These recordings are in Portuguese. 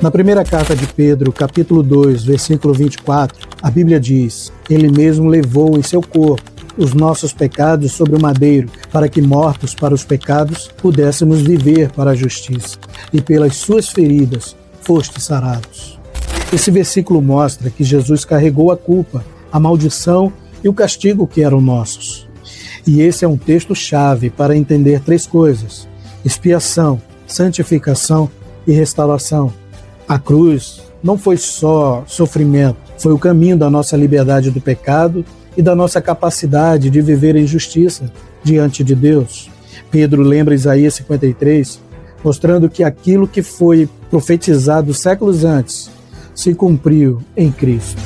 Na primeira carta de Pedro, capítulo 2, versículo 24, a Bíblia diz: Ele mesmo levou em seu corpo os nossos pecados sobre o madeiro, para que, mortos para os pecados, pudéssemos viver para a justiça. E pelas suas feridas fostes sarados. Esse versículo mostra que Jesus carregou a culpa, a maldição e o castigo que eram nossos. E esse é um texto-chave para entender três coisas: expiação, santificação e restauração. A cruz não foi só sofrimento, foi o caminho da nossa liberdade do pecado e da nossa capacidade de viver em justiça diante de Deus. Pedro lembra Isaías 53, mostrando que aquilo que foi profetizado séculos antes se cumpriu em Cristo.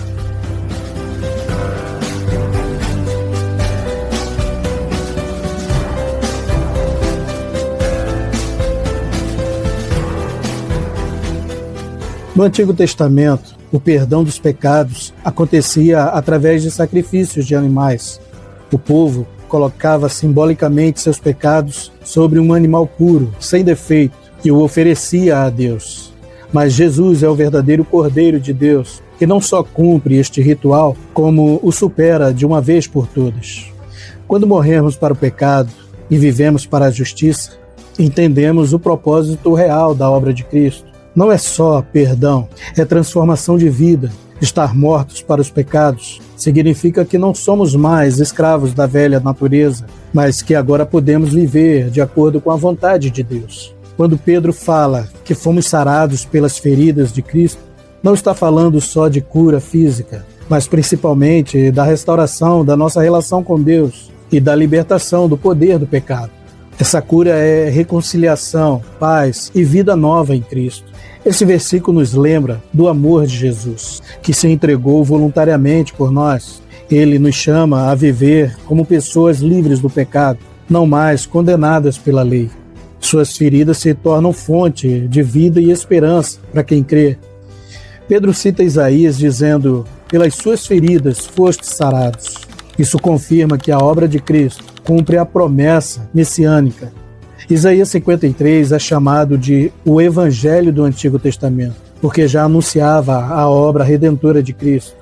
No Antigo Testamento, o perdão dos pecados acontecia através de sacrifícios de animais. O povo colocava simbolicamente seus pecados sobre um animal puro, sem defeito, e o oferecia a Deus. Mas Jesus é o verdadeiro Cordeiro de Deus, que não só cumpre este ritual, como o supera de uma vez por todas. Quando morremos para o pecado e vivemos para a justiça, entendemos o propósito real da obra de Cristo. Não é só perdão, é transformação de vida. Estar mortos para os pecados significa que não somos mais escravos da velha natureza, mas que agora podemos viver de acordo com a vontade de Deus. Quando Pedro fala que fomos sarados pelas feridas de Cristo, não está falando só de cura física, mas principalmente da restauração da nossa relação com Deus e da libertação do poder do pecado. Essa cura é reconciliação, paz e vida nova em Cristo. Esse versículo nos lembra do amor de Jesus, que se entregou voluntariamente por nós. Ele nos chama a viver como pessoas livres do pecado, não mais condenadas pela lei. Suas feridas se tornam fonte de vida e esperança para quem crê. Pedro cita Isaías dizendo: pelas suas feridas fostes sarados. Isso confirma que a obra de Cristo cumpre a promessa messiânica. Isaías 53 é chamado de o Evangelho do Antigo Testamento, porque já anunciava a obra redentora de Cristo.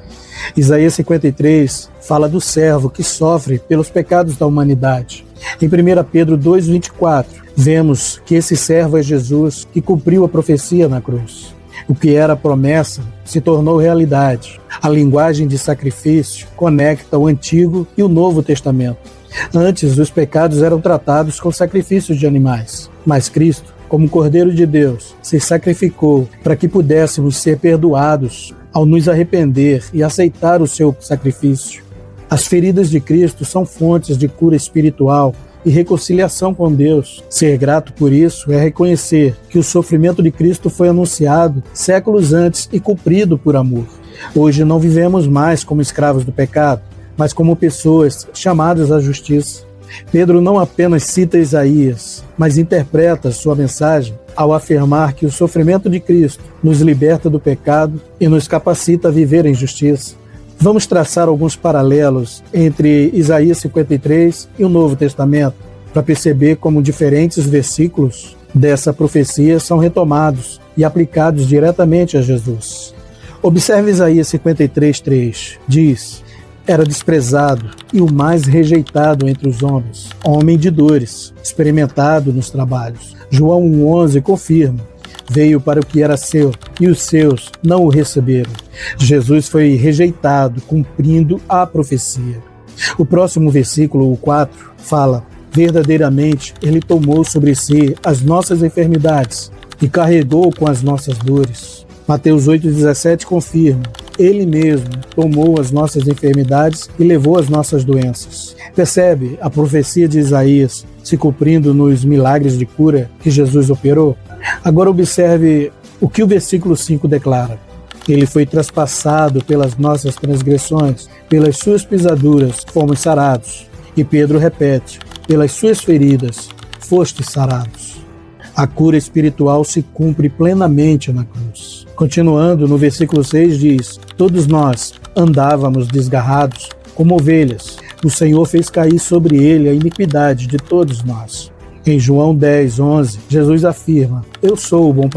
Isaías 53 fala do servo que sofre pelos pecados da humanidade. Em 1 Pedro 2,24, vemos que esse servo é Jesus, que cumpriu a profecia na cruz. O que era promessa se tornou realidade. A linguagem de sacrifício conecta o Antigo e o Novo Testamento. Antes, os pecados eram tratados com sacrifícios de animais, mas Cristo, como Cordeiro de Deus, se sacrificou para que pudéssemos ser perdoados ao nos arrepender e aceitar o seu sacrifício. As feridas de Cristo são fontes de cura espiritual e reconciliação com Deus. Ser grato por isso é reconhecer que o sofrimento de Cristo foi anunciado séculos antes e cumprido por amor. Hoje não vivemos mais como escravos do pecado, mas como pessoas chamadas à justiça. Pedro não apenas cita Isaías, mas interpreta sua mensagem ao afirmar que o sofrimento de Cristo nos liberta do pecado e nos capacita a viver em justiça. Vamos traçar alguns paralelos entre Isaías 53 e o Novo Testamento, para perceber como diferentes versículos dessa profecia são retomados e aplicados diretamente a Jesus. Observe Isaías 53:3, diz: era desprezado e o mais rejeitado entre os homens, homem de dores, experimentado nos trabalhos. João 1,11 confirma: veio para o que era seu, e os seus não o receberam. Jesus foi rejeitado, cumprindo a profecia. O próximo versículo, o 4, fala: verdadeiramente ele tomou sobre si as nossas enfermidades e carregou com as nossas dores. Mateus 8,17 confirma: ele mesmo tomou as nossas enfermidades e levou as nossas doenças. Percebe a profecia de Isaías se cumprindo nos milagres de cura que Jesus operou? Agora observe o que o versículo 5 declara: ele foi traspassado pelas nossas transgressões, pelas suas pisaduras fomos sarados. E Pedro repete: pelas suas feridas fostes sarados. A cura espiritual se cumpre plenamente na cruz. Continuando, no versículo 6 diz: todos nós andávamos desgarrados como ovelhas. O Senhor fez cair sobre ele a iniquidade de todos nós. Em João 10:11, Jesus afirma: eu sou o bom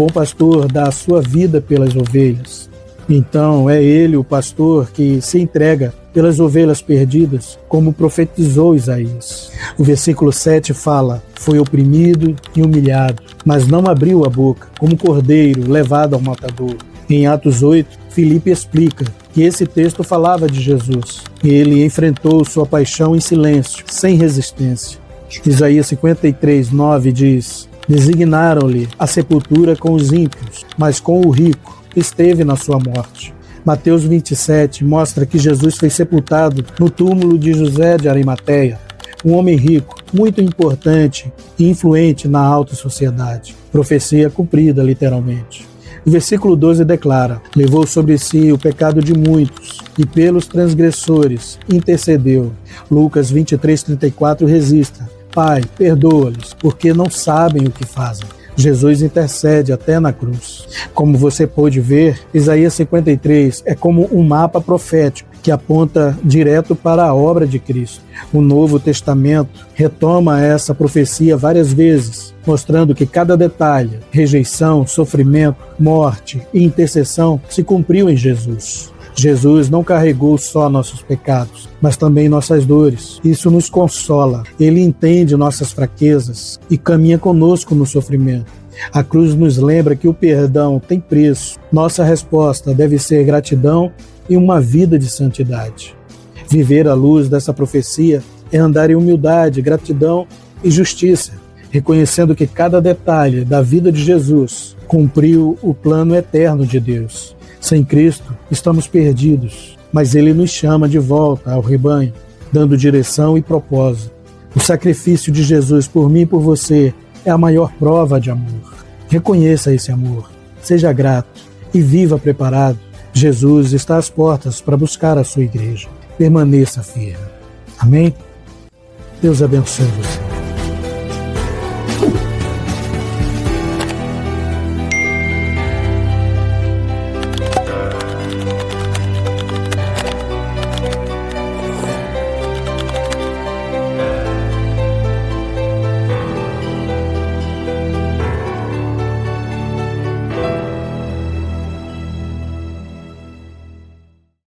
pastor dá a sua vida pelas ovelhas. Então é ele o pastor que se entrega pelas ovelhas perdidas, como profetizou Isaías. O versículo 7 fala: foi oprimido e humilhado, mas não abriu a boca, como cordeiro levado ao matador. Em Atos 8, Filipe explica que esse texto falava de Jesus. Ele enfrentou sua paixão em silêncio, sem resistência. Isaías 53:9 diz: designaram-lhe a sepultura com os ímpios, mas com o rico esteve na sua morte. Mateus 27 mostra que Jesus foi sepultado no túmulo de José de Arimateia, um homem rico, muito importante e influente na alta sociedade. Profecia cumprida, literalmente. O versículo 12 declara: levou sobre si o pecado de muitos e pelos transgressores intercedeu. Lucas 23:34 registra: Pai, perdoa-lhes, porque não sabem o que fazem. Jesus intercede até na cruz. Como você pôde ver, Isaías 53 é como um mapa profético que aponta direto para a obra de Cristo. O Novo Testamento retoma essa profecia várias vezes, mostrando que cada detalhe, rejeição, sofrimento, morte e intercessão se cumpriu em Jesus. Jesus não carregou só nossos pecados, mas também nossas dores. Isso nos consola. Ele entende nossas fraquezas e caminha conosco no sofrimento. A cruz nos lembra que o perdão tem preço. Nossa resposta deve ser gratidão e uma vida de santidade. Viver à luz dessa profecia é andar em humildade, gratidão e justiça, reconhecendo que cada detalhe da vida de Jesus cumpriu o plano eterno de Deus. Sem Cristo, estamos perdidos, mas Ele nos chama de volta ao rebanho, dando direção e propósito. O sacrifício de Jesus por mim e por você é a maior prova de amor. Reconheça esse amor, seja grato e viva preparado. Jesus está às portas para buscar a sua igreja. Permaneça firme. Amém? Deus abençoe você.